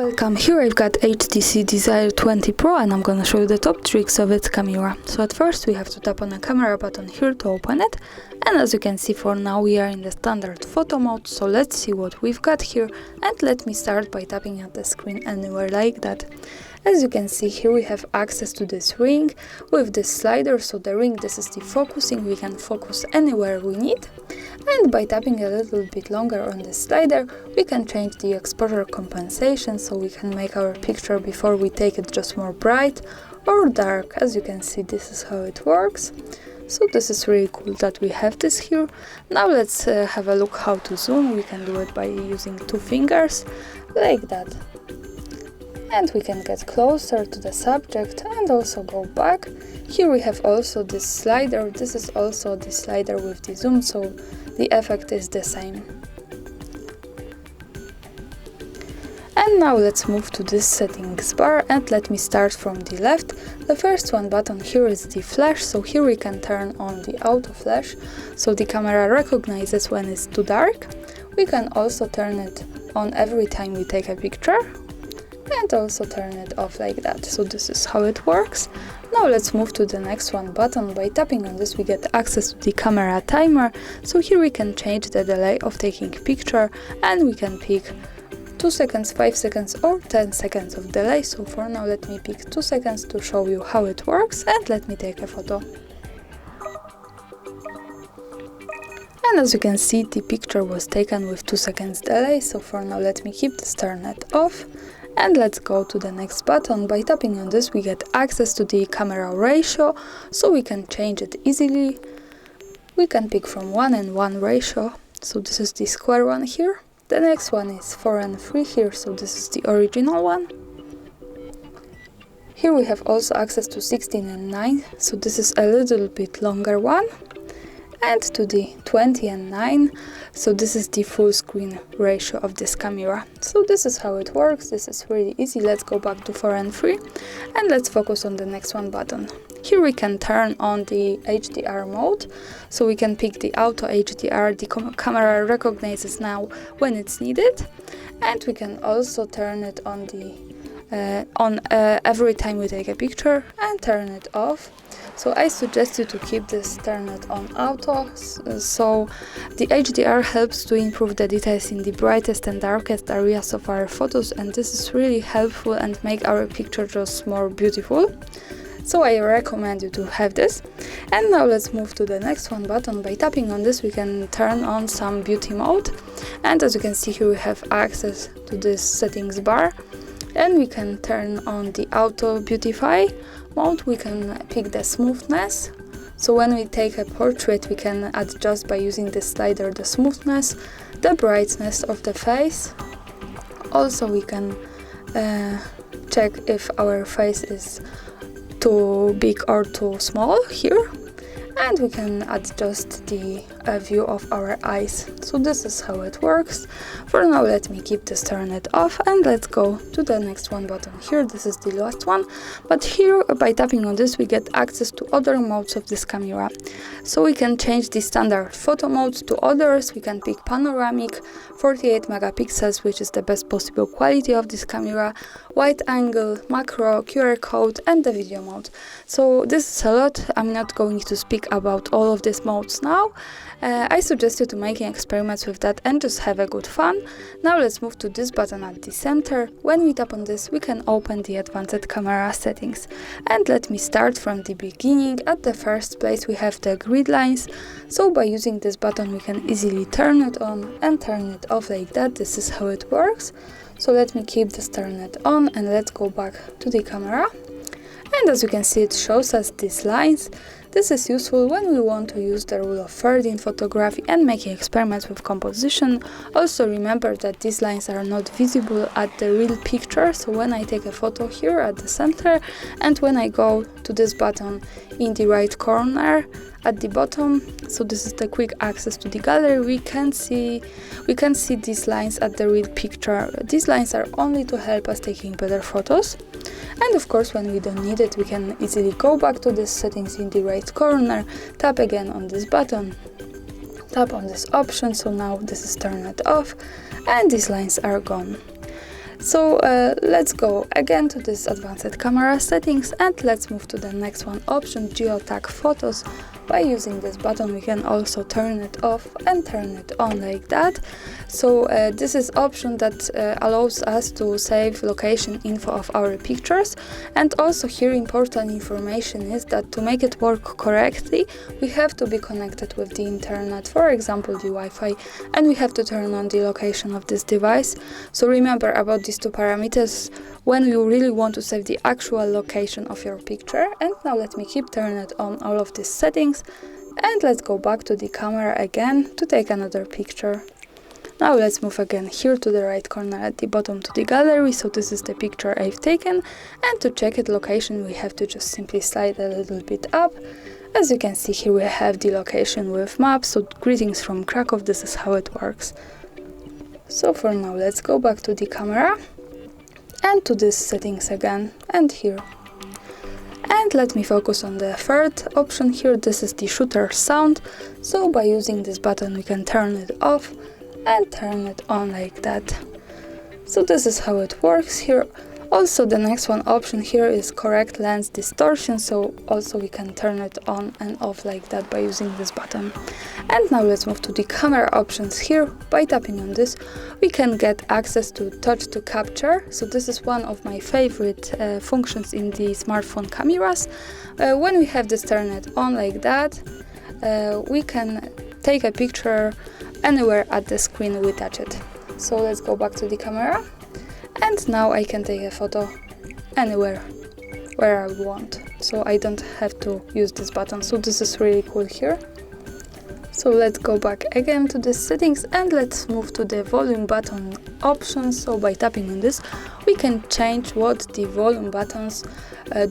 welcome. Here I've got HTC Desire 20 Pro and I'm gonna show you the top tricks of its camera. So at first we have to tap on the camera button here to open it, and as you can see, for now we are in the standard photo mode. So let's see what we've got here, and let me start by tapping at the screen anywhere like that. As you can see here, we have access to this ring with this slider. So the ring, this is the focusing, we can focus anywhere we need, and by tapping a little bit longer on the slider we can change the exposure compensation, so we can make our picture before we take it just more bright or dark. As you can see, this is how it works. So this is really cool that we have this here. Now let's have a look how to zoom. We can do it by using two fingers like that, and we can get closer to the subject and also go back. Here we have also this slider. This is also the slider with the zoom, so the effect is the same. And now let's move to this settings bar, and let me start from the left. The first one button here is the flash, so here we can turn on the auto flash, so the camera recognizes when it's too dark. We can also turn it on every time we take a picture, and also turn it off like that. So this is how it works. Now let's move to the next one button. By tapping on this we get access to the camera timer, so here we can change the delay of taking picture, and we can pick 2 seconds, 5 seconds or 10 seconds of delay. So for now let me pick 2 seconds to show you how it works, and let me take a photo. And as you can see, the picture was taken with 2 seconds delay. So for now let me keep this turn it off, and let's go to the next button. By tapping on this we get access to the camera ratio, so we can change it easily. We can pick from 1:1 ratio, so this is the square one here. The next one is 4:3 here, so this is the original one. Here we have also access to 16:9, so this is a little bit longer one, and to the 20:9, so this is the full screen ratio of this camera. So this is how it works. This is really easy. Let's go back to 4:3 and let's focus on the next one button. Here we can turn on the HDR mode, so we can pick the auto HDR. The camera recognizes now when it's needed, and we can also turn it on every time we take a picture, and turn it off. So I suggest you to keep this turned on auto, so the HDR helps to improve the details in the brightest and darkest areas of our photos, and this is really helpful and make our picture just more beautiful. So I recommend you to have this. And now let's move to the next one button. By tapping on this we can turn on some beauty mode, and as you can see here we have access to this settings bar, and we can turn on the auto beautify mode. We can pick the smoothness, so when we take a portrait we can adjust by using this slider the smoothness, the brightness of the face. Also we can check if our face is too big or too small here, and we can adjust the view of our eyes. So this is how it works. For now let me keep this turned off, and let's go to the next one button here. This is the last one, but here by tapping on this we get access to other modes of this camera. So we can change the standard photo mode to others. We can pick panoramic, 48 megapixels, which is the best possible quality of this camera, wide angle, macro, QR code, and the video mode. So this is a lot. I'm not going to speak about all of these modes now. I suggest you to making experiments with that and just have a good fun. Now let's move to this button at the center. When we tap on this we can open the advanced camera settings, and let me start from the beginning. At the first place we have the grid lines, so by using this button we can easily turn it on and turn it off like that. This is how it works. So let me keep this turned on, and let's go back to the camera, and as you can see it shows us these lines. This is useful when we want to use the rule of thirds in photography and making experiments with composition. Also remember that these lines are not visible at the real picture, so when I take a photo here at the center, and when I go to this button in the right corner at the bottom, so this is the quick access to the gallery, we can see these lines at the real picture. These lines are only to help us taking better photos. And of course when we don't need it we can easily go back to the settings in the right corner, tap again on this button, tap on this option, so now this is turned off and these lines are gone. So let's go again to this advanced camera settings, and let's move to the next one option, geotag photos. By using this button we can also turn it off and turn it on like that. So this is option that allows us to save location info of our pictures. And also here important information is that to make it work correctly we have to be connected with the internet, for example the Wi-Fi, and we have to turn on the location of this device. So remember about these two parameters when you really want to save the actual location of your picture. And now let me keep turning it on all of these settings, and let's go back to the camera again to take another picture. Now let's move again here to the right corner at the bottom to the gallery. So this is the picture I've taken, and to check its location we have to just simply slide a little bit up. As you can see here we have the location with maps. So greetings from Krakow, this is how it works. So for now let's go back to the camera and to these settings again, and here. And let me focus on the third option here, this is the shooter sound. So by using this button we can turn it off and turn it on like that. So this is how it works here. Also the next one option here is correct lens distortion, so also we can turn it on and off like that by using this button. And now let's move to the camera options here. By tapping on this we can get access to touch to capture. So this is one of my favorite functions in the smartphone cameras. When we have this turned on like that, we can take a picture anywhere at the screen we touch it. So let's go back to the camera, and now I can take a photo anywhere where I want, so I don't have to use this button. So this is really cool here. So let's go back again to the settings, and let's move to the volume button options. So by tapping on this we can change what the volume buttons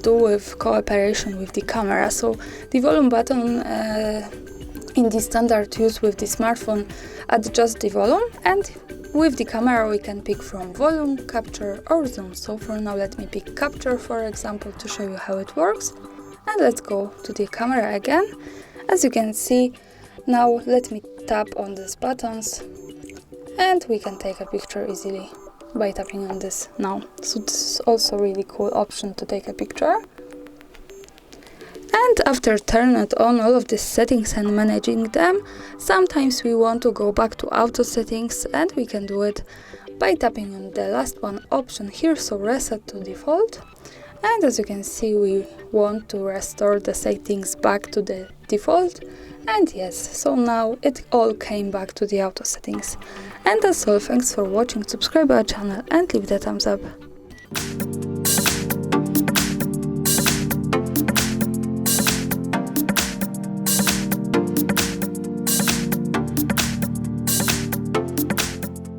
do with cooperation with the camera. So the volume button in the standard use with the smartphone adjusts the volume, and with the camera we can pick from volume, capture or zoom. So for now let me pick capture, for example, to show you how it works. And let's go to the camera again. As you can see, now let me tap on these buttons and we can take a picture easily by tapping on this now. So this is also a really cool option to take a picture. And after turning on all of these settings and managing them, sometimes we want to go back to auto settings, and we can do it by tapping on the last one option here, so reset to default. And as you can see we want to restore the settings back to the default, and yes, so now it all came back to the auto settings. And that's all, thanks for watching, subscribe our channel and leave the thumbs up.